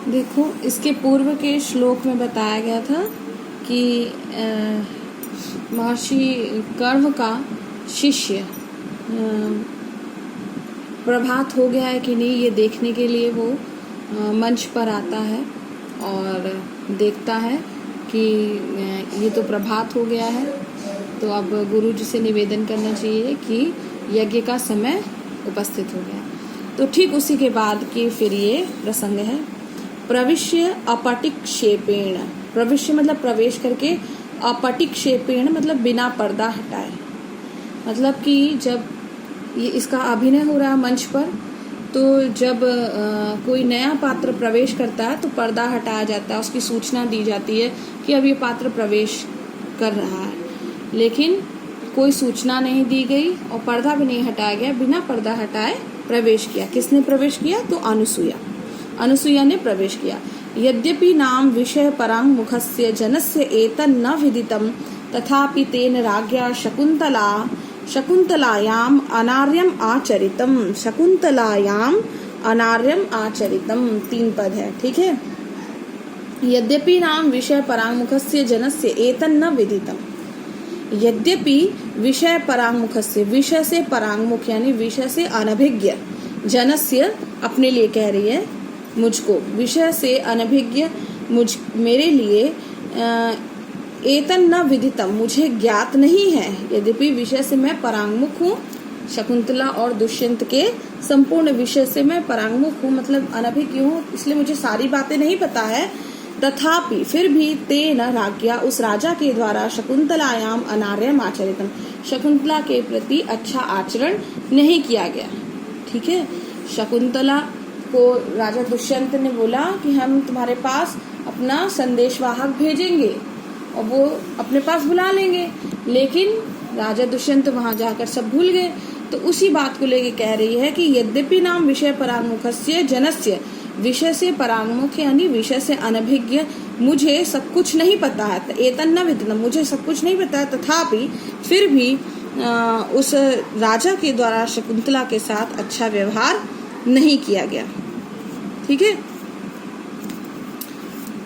देखो, इसके पूर्व के श्लोक में बताया गया था कि महर्षि कर्व का शिष्य प्रभात हो गया है कि नहीं ये देखने के लिए वो मंच पर आता है और देखता है कि ये तो प्रभात हो गया है, तो अब गुरु जी से निवेदन करना चाहिए कि यज्ञ का समय उपस्थित हो गया। तो ठीक उसी के बाद की फिर ये प्रसंग है, प्रविश्य अपटिक्षेपेण। प्रविश्य मतलब प्रवेश करके, अपटिक्षेपेण मतलब बिना पर्दा हटाए। मतलब कि जब ये इसका अभिनय हो रहा है मंच पर, तो जब कोई नया पात्र प्रवेश करता है तो पर्दा हटाया जाता है, उसकी सूचना दी जाती है कि अब ये पात्र प्रवेश कर रहा है। लेकिन कोई सूचना नहीं दी गई और पर्दा भी नहीं हटाया गया, बिना पर्दा हटाए प्रवेश किया। किसने प्रवेश किया? तो अनुसूया ने प्रवेश किया। यद्यपि नाम विषय परांग मुखस्य जनस्य एतन्न विदितम तथापि तेन राज्ञा शकुंतलायाम अनार्यम आचरितम। शकुंतलायाम अनार्यम आचरितम, 3 पद है, ठीक है। यद्यपि नाम विषय परांग मुखस्य जनस्य एतन्न विदितम। यद्यपि विषय परांगमुखस्य, विषय से परांगमुख यानी विषय से अनभिज्ञ, जनस्य अपने लिए कह रही है, मुझको, विषय से अनभिज्ञ मेरे लिए एतन न विदितम, मुझे ज्ञात नहीं है। यद्यपि विषय से मैं परांगमुख हूँ, शकुंतला और दुष्यंत के संपूर्ण विषय से मैं परांगमुख हूँ, मतलब अनभिज्ञ हूँ, इसलिए मुझे सारी बातें नहीं पता है। तथापि फिर भी तेन राज्ञा, उस राजा के द्वारा, शकुंतलायाम अनार्यम आचरितम, शकुंतला के प्रति अच्छा आचरण नहीं किया गया। ठीक है, शकुंतला को राजा दुष्यंत ने बोला कि हम तुम्हारे पास अपना संदेशवाहक भेजेंगे और वो अपने पास बुला लेंगे, लेकिन राजा दुष्यंत वहां जाकर सब भूल गए। तो उसी बात को लेके कह रही है कि यद्यपि नाम विषय परांगमुखस्य जनस्य, विषय से परांगमुख यानी विषय से अनभिज्ञ, मुझे सब कुछ नहीं पता है, एतन्न विदितम, मुझे सब कुछ नहीं पता है, तथापि फिर भी उस राजा के द्वारा शकुंतला के साथ अच्छा व्यवहार नहीं किया गया। ठीक है,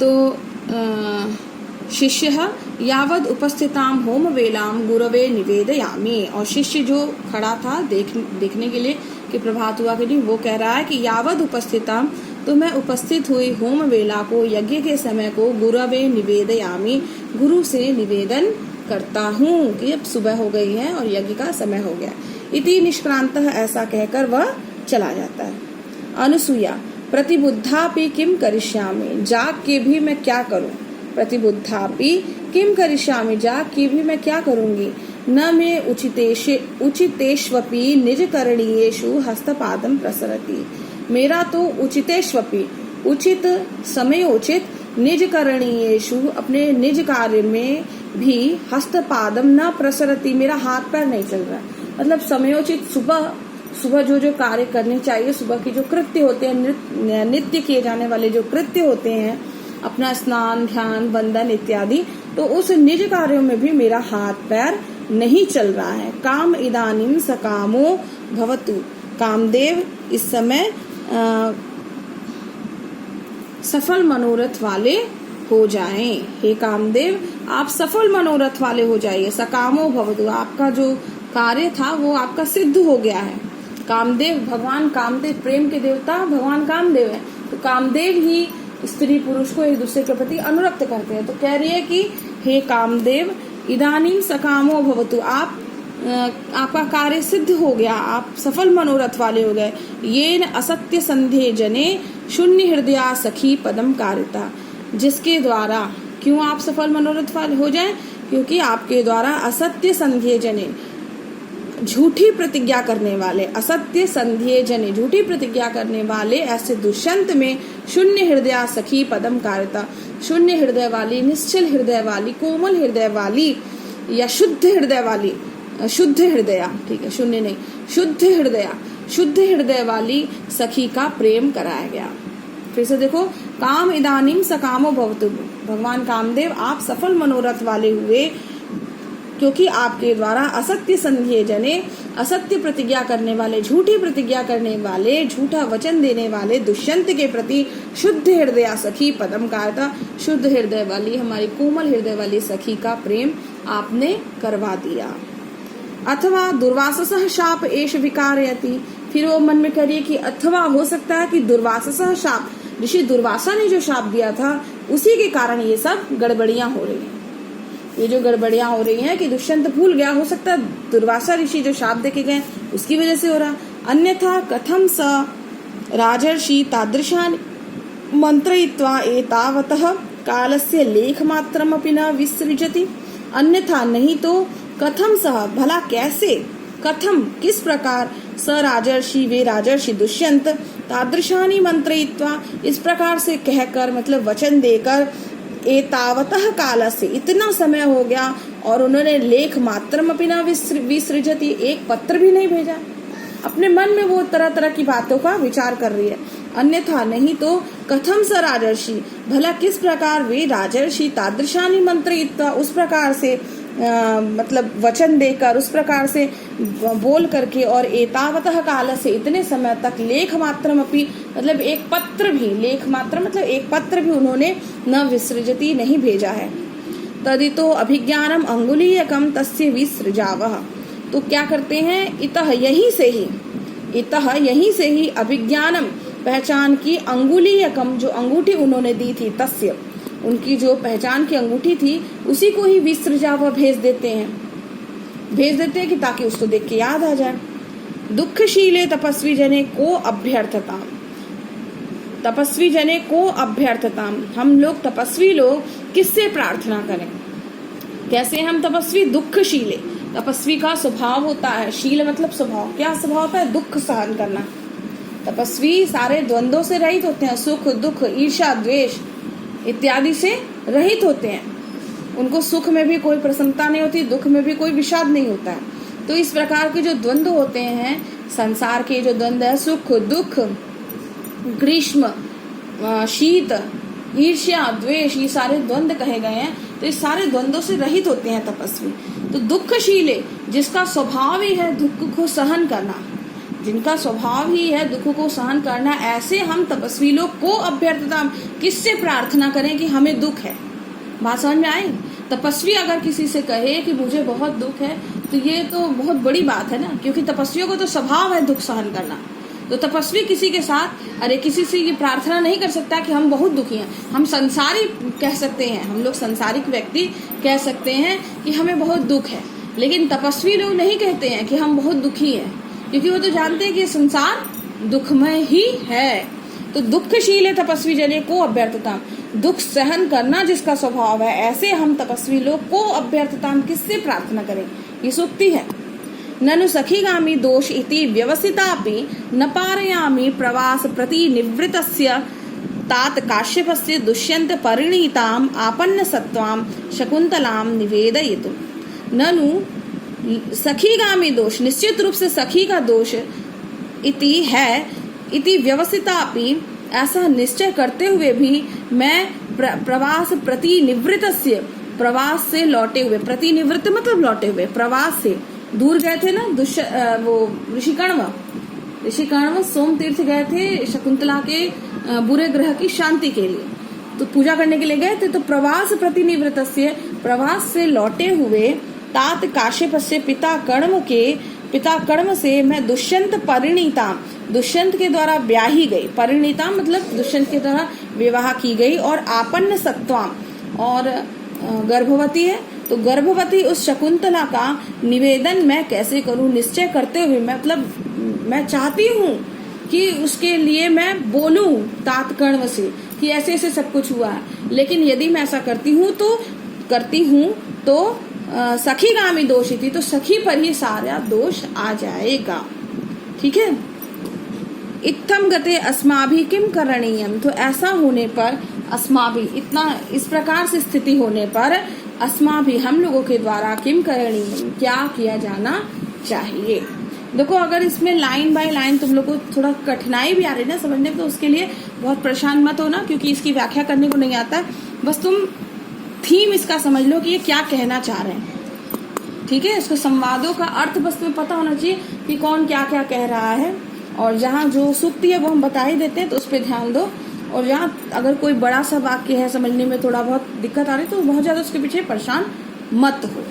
तो शिष्य यावद उपस्थिताम होम वेलाम गुरवे निवेदयामि, और शिष्य जो खड़ा था देखने के लिए कि प्रभात हुआ कि नहीं, वो कह रहा है कि यावद उपस्थिताम, तो मैं उपस्थित हुई होम वेला को, यज्ञ के समय को, गुरवे निवेदयामि, गुरु से निवेदन करता हूँ कि अब सुबह हो गई है और यज्ञ का समय हो गया। इति निष्क्रांतः, ऐसा कहकर वह चला जाता है। अनुसूया प्रतिबुद्धापि किम करिष्यामि, जाग के भी मैं क्या करूं। प्रतिबुद्धापि किम करिष्यामि, जाग के भी मैं क्या करूंगी। न मे उचितेष्वपि निज करणीयेषु हस्तपादम प्रसरति, मेरा तो उचितेष्वपि, उचित समयोचित, निज करणीयेषु, अपने निज कार्य में भी, हस्तपादम न प्रसरति, मेरा हाथ पैर नहीं चल रहा। मतलब समयोचित, सुबह जो कार्य करने चाहिए, सुबह की जो कृत्य होते हैं, नित्य किए जाने वाले जो कृत्य होते हैं, अपना स्नान, ध्यान, वंदन इत्यादि, तो उस निज कार्यों में भी मेरा हाथ पैर नहीं चल रहा है। काम इदानीम सकामो भवतु, कामदेव इस समय सफल मनोरथ वाले हो जाएं। हे कामदेव, आप सफल मनोरथ वाले हो जाइए। सकामो भवतु, आपका जो कार्य था वो आपका सिद्ध हो गया है। कामदेव, भगवान कामदेव, प्रेम के देवता भगवान कामदेव है, तो कामदेव ही स्त्री पुरुष को एक दूसरे के प्रति अनुरक्त करते हैं। तो कह रही है कि हे कामदेव, इदानीम सकामो भवतु, आपका कार्य सिद्ध हो गया, आप सफल मनोरथ वाले हो गए। येन असत्य संधे जने शून्य हृदया सखी पदम कारिता, जिसके द्वारा, क्यों आप सफल मनोरथ वाले हो जाएं? क्योंकि आपके द्वारा असत्य संधे जने, झूठी प्रतिज्ञा करने वाले, असत्य संध्य जने, झूठी प्रतिज्ञा करने वाले ऐसे दुष्यंत में शून्य हृदय सखी पदम कारिता, शून्य हृदय वाली, निश्चल हृदय वाली, कोमल हृदय वाली या शुद्ध हृदय वाली, शुद्ध हृदय, ठीक है, शून्य नहीं, शुद्ध हृदय वाली सखी का प्रेम कराया गया। फिर से देखो, काम इदानीम सकामो भवतु, भगवान कामदेव आप सफल मनोरथ वाले हुए। क्योंकि आपके द्वारा असत्य संध्येय जने, असत्य प्रतिज्ञा करने वाले, झूठी प्रतिज्ञा करने वाले, झूठा वचन देने वाले दुष्यंत के प्रति शुद्ध हृदय सखी पदम का शुद्ध हृदय वाली, हमारी कोमल हृदय वाली सखी का प्रेम आपने करवा दिया। अथवा दुर्वाससः शाप एष विकारयति, फिर वो मन में करिए कि अथवा हो सकता है कि दुर्वाससः शाप, ऋषि दुर्वासा ने जो शाप दिया था उसी के कारण ये सब गड़बड़ियां हो रही हैं। ये जो गड़बड़ियां हो रही हैं कि दुष्यंत भूल गया, हो सकता है दुर्वासा ऋषि जो शाप देके गए उसकी वजह से हो रहा। अन्यथा कथम स राजर्षि तादृशान मंत्रयित्वा एतावतः कालस्य लेखमात्रमपि न विसृजति। अन्यथा नहीं तो कथम सह, भला कैसे, कथम किस प्रकार, स राजर्षि वे राजर्षि दुष्यंत, तादृशानि मंत्रयित्वा इस प्रकार से कहकर, मतलब वचन देकर, एतावतः काल से इतना समय हो गया और उन्होंने लेख मात्रम अपि न विसृजति, एक पत्र भी नहीं भेजा। अपने मन में वो तरह तरह की बातों का विचार कर रही है। अन्यथा नहीं तो कथम स राजर्षि, भला किस प्रकार वे राजर्षि तादृशानि मंत्रयित्वा उस प्रकार से मतलब वचन देकर, उस प्रकार से बोल करके, और एतावतः काल से इतने समय तक लेख मात्रम अपि मतलब एक पत्र भी, लेख मात्र मतलब एक पत्र भी उन्होंने न विसृजति नहीं भेजा है। तदितो अभिज्ञानम अंगुलीयकम तस्य विसृजावः, तो क्या करते हैं, इतः यहीं से ही, इतः यहीं से ही अभिज्ञानम पहचान की, अंगुलीयकम जो अंगूठी उन्होंने दी थी, तस्य उनकी जो पहचान की अंगूठी थी उसी को ही विसृजावः भेज देते हैं कि ताकि उसको देख के याद आ जाए। दुःखशीले तपस्वी जने को अभ्यर्थताम, तपस्वी जने को अभ्यर्थताम, हम लोग तपस्वी लोग किससे प्रार्थना करें, कैसे हम तपस्वी, दुःखशीले, तपस्वी का स्वभाव होता है, शील मतलब स्वभाव, क्या स्वभाव होता है, दुख सहन करना। तपस्वी सारे द्वंद्वों से रहित होते हैं, सुख दुख ईर्ष्या द्वेष इत्यादि से रहित होते हैं। उनको सुख में भी कोई प्रसन्नता नहीं होती, दुख में भी कोई विषाद नहीं होता है। तो इस प्रकार के जो द्वंद्व होते हैं, संसार के जो द्वंद्व है, सुख दुख, ग्रीष्म शीत, ईर्ष्या द्वेष, ये सारे द्वंद्व कहे गए हैं। तो इस सारे द्वंद्वों से रहित होते हैं तपस्वी। तो दुःखशीले, जिसका स्वभाव ही है दुख को सहन करना, जिनका स्वभाव ही है दुख को सहन करना, ऐसे हम तपस्वी लोग को अभ्यर्थता, किससे प्रार्थना करें कि हमें दुख है। बात समझ में आई? तपस्वी अगर किसी से कहे कि मुझे बहुत दुख है, तो ये तो बहुत बड़ी बात है ना, क्योंकि तपस्वियों को तो स्वभाव है दुख सहन करना। तो तपस्वी किसी के साथ, अरे किसी से ये प्रार्थना नहीं कर सकता कि हम बहुत दुखी हैं। हम संसारी कह सकते हैं, हम लोग संसारिक व्यक्ति कह सकते हैं कि हमें बहुत दुख है, लेकिन तपस्वी लोग नहीं कहते हैं कि हम बहुत दुखी हैं, क्योंकि वो तो जानते हैं कि संसार दुखमय ही है। तो दुःखशील है तपस्वी जने को अभ्यर्थता, दुख सहन करना जिसका स्वभाव है, ऐसे हम तपस्वी लोग को अभ्यर्थता, किससे प्रार्थना करें, ये सूक्ति है। ननु सखीगामी दोष इति व्यवसितापि न पारयामि प्रवास प्रति निवृत्तस्य तात काश्यपस्य दुष्यंत परिणीताम आपन्न सत्वाम शकुंतलाम निवेदयितुम। ननु सखीगामी दोष, निश्चित रूप से सखी का दोष, इति है, इति व्यवसितापि ऐसा निश्चय करते हुए भी मैं प्रवास प्रति निवृत्तस्य, प्रवास से लौटे हुए, प्रति निवृत्त मतलब लौटे हुए, प्रवास से दूर गए थे ना वो ऋषिकर्ण सोम तीर्थ गए थे शकुंतला के बुरे ग्रह की शांति के लिए, तो पूजा करने के लिए गए थे। तो प्रवास प्रति निवृत्तस्य, प्रवास से लौटे हुए, तात काश्यपस्य पिता कर्म से मैं दुष्यंत परिणीता, दुष्यंत के द्वारा ब्याही गई, परिणीता मतलब दुष्यंत के द्वारा विवाह की गई, और आपन्न सत्वाम, और गर्भवती है, तो गर्भवती उस शकुंतला का निवेदन मैं कैसे करूं, निश्चय करते हुए, मतलब मैं चाहती हूँ कि उसके लिए मैं बोलूं तात्कर्म से कि ऐसे ऐसे सब कुछ हुआ है, लेकिन यदि मैं ऐसा करती हूँ तो सखी गामी दोषी थी, तो सखी पर ही सारा दोष आ जाएगा। ठीक है। इत्थम गते अस्माभि किम करणीयम, तो ऐसा होने पर अस्माभि, इतना इस प्रकार से स्थिति होने पर अस्माभि हम लोगों के द्वारा किम करणीयम, क्या किया जाना चाहिए। देखो अगर इसमें लाइन बाय लाइन तुम लोग को थोड़ा कठिनाई भी आ रही है ना समझने में, तो उसके लिए बहुत परेशान मत होना, क्योंकि इसकी व्याख्या करने को नहीं आता है। बस तुम थीम इसका समझ लो कि ये क्या कहना चाह रहे हैं। ठीक है। इसको संवादों का अर्थ बस में पता होना चाहिए कि कौन क्या क्या कह रहा है, और जहाँ जो सूक्ति है वो हम बता ही देते हैं तो उस पर ध्यान दो। और जहाँ अगर कोई बड़ा सा वाक्य है समझने में थोड़ा बहुत दिक्कत आ रही है तो बहुत ज्यादा उसके पीछे परेशान मत हो।